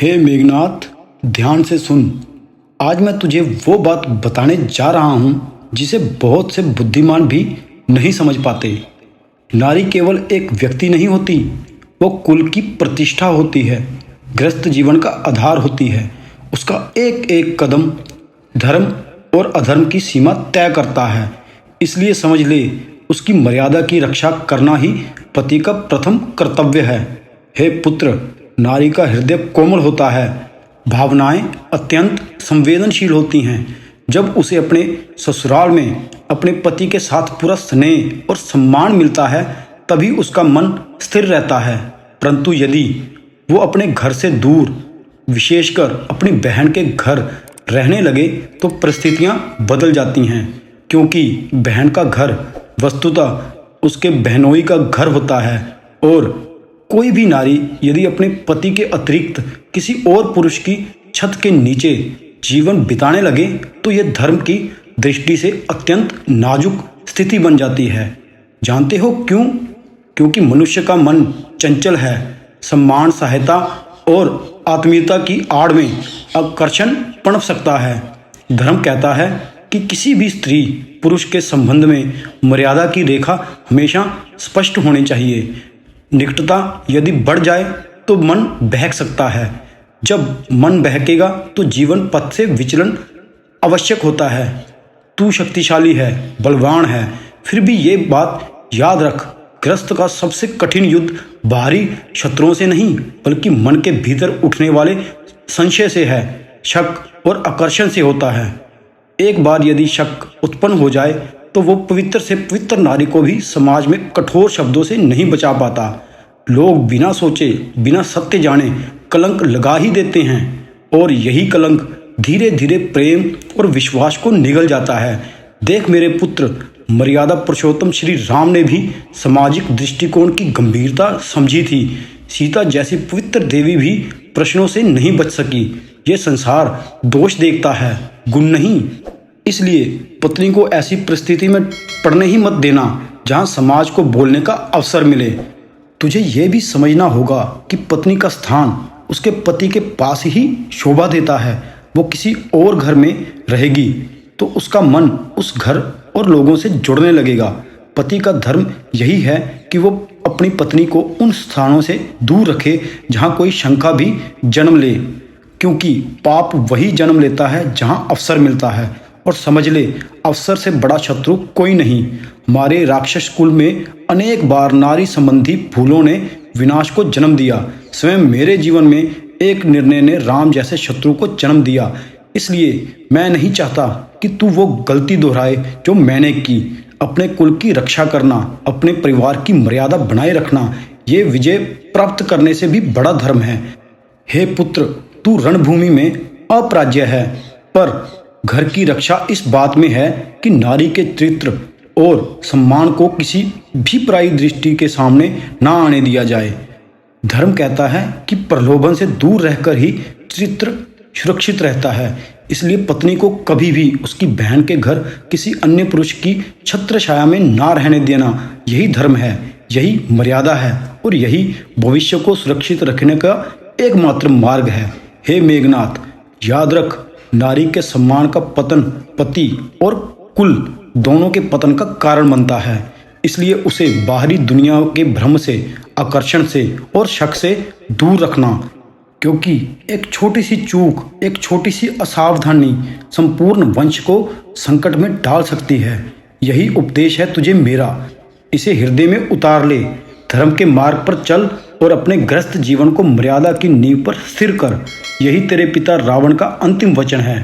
हे मेघनाथ, ध्यान से सुन। आज मैं तुझे वो बात बताने जा रहा हूँ जिसे बहुत से बुद्धिमान भी नहीं समझ पाते। नारी केवल एक व्यक्ति नहीं होती, वो कुल की प्रतिष्ठा होती है, गृहस्थ जीवन का आधार होती है। उसका एक एक कदम धर्म और अधर्म की सीमा तय करता है। इसलिए समझ ले, उसकी मर्यादा की रक्षा करना ही पति का प्रथम कर्तव्य है। हे पुत्र, नारी का हृदय कोमल होता है, भावनाएं अत्यंत संवेदनशील होती हैं। जब उसे अपने ससुराल में अपने पति के साथ पूरा स्नेह और सम्मान मिलता है, तभी उसका मन स्थिर रहता है। परंतु यदि वो अपने घर से दूर, विशेषकर अपनी बहन के घर रहने लगे, तो परिस्थितियां बदल जाती हैं। क्योंकि बहन का घर वस्तुतः उसके बहनोई का घर होता है, और कोई भी नारी यदि अपने पति के अतिरिक्त किसी और पुरुष की छत के नीचे जीवन बिताने लगे, तो यह धर्म की दृष्टि से अत्यंत नाजुक स्थिति बन जाती है। जानते हो क्यों? क्योंकि मनुष्य का मन चंचल है। सम्मान, सहायता और आत्मीयता की आड़ में आकर्षण पनप सकता है। धर्म कहता है कि किसी भी स्त्री पुरुष के संबंध में मर्यादा की रेखा हमेशा स्पष्ट होनी चाहिए। निकटता यदि बढ़ जाए तो मन बहक सकता है। जब मन बहकेगा तो जीवन पथ से विचलन आवश्यक होता है। तू शक्तिशाली है, बलवान है, फिर भी ये बात याद रख, गृहस्थ का सबसे कठिन युद्ध बाहरी शत्रुओं से नहीं, बल्कि मन के भीतर उठने वाले संशय से है, शक और आकर्षण से होता है। एक बार यदि शक उत्पन्न हो जाए तो वो पवित्र से पवित्र नारी को भी समाज में कठोर शब्दों से नहीं बचा पाता। लोग बिना सोचे, बिना सत्य जाने कलंक लगा ही देते हैं, और यही कलंक धीरे धीरे प्रेम और विश्वास को निगल जाता है। देख मेरे पुत्र, मर्यादा पुरुषोत्तम श्री राम ने भी सामाजिक दृष्टिकोण की गंभीरता समझी थी। सीता जैसी पवित्र देवी भी प्रश्नों से नहीं बच सकी। ये संसार दोष देखता है, गुण नहीं। इसलिए पत्नी को ऐसी परिस्थिति में पड़ने ही मत देना जहां समाज को बोलने का अवसर मिले। तुझे यह भी समझना होगा कि पत्नी का स्थान उसके पति के पास ही शोभा देता है। वो किसी और घर में रहेगी तो उसका मन उस घर और लोगों से जुड़ने लगेगा। पति का धर्म यही है कि वो अपनी पत्नी को उन स्थानों से दूर रखे जहां कोई शंका भी जन्म ले, क्योंकि पाप वही जन्म लेता है जहां अवसर मिलता है। और समझ ले, अवसर से बड़ा शत्रु कोई नहीं। हमारे राक्षस कुल में अनेक बार नारी संबंधी भूलों ने विनाश को जन्म दिया। स्वयं मेरे जीवन में एक निर्णय ने राम जैसे शत्रु को जन्म दिया। इसलिए मैं नहीं चाहता कि तू वो गलती दोहराए जो मैंने की। अपने कुल की रक्षा करना, अपने परिवार की मर्यादा बनाए रखना, ये विजय प्राप्त करने से भी बड़ा धर्म है। हे पुत्र, तू रणभूमि में अपराज्य है, पर घर की रक्षा इस बात में है कि नारी के चरित्र और सम्मान को किसी भी पराई दृष्टि के सामने ना आने दिया जाए। धर्म कहता है कि प्रलोभन से दूर रहकर ही चरित्र सुरक्षित रहता है। इसलिए पत्नी को कभी भी उसकी बहन के घर किसी अन्य पुरुष की छत्र छाया में ना रहने देना, यही धर्म है, यही मर्यादा है, और यही भविष्य को सुरक्षित रखने का एकमात्र मार्ग है। हे मेघनाथ, याद रख, नारी के सम्मान का पतन पति और कुल दोनों के पतन का कारण बनता है। इसलिए उसे बाहरी दुनिया के भ्रम से, आकर्षण से और शक से दूर रखना, क्योंकि एक छोटी सी चूक, एक छोटी सी असावधानी संपूर्ण वंश को संकट में डाल सकती है। यही उपदेश है तुझे मेरा, इसे हृदय में उतार ले। धर्म के मार्ग पर चल और अपने गृहस्थ जीवन को मर्यादा की नींव पर स्थिर कर। यही तेरे पिता रावण का अंतिम वचन है।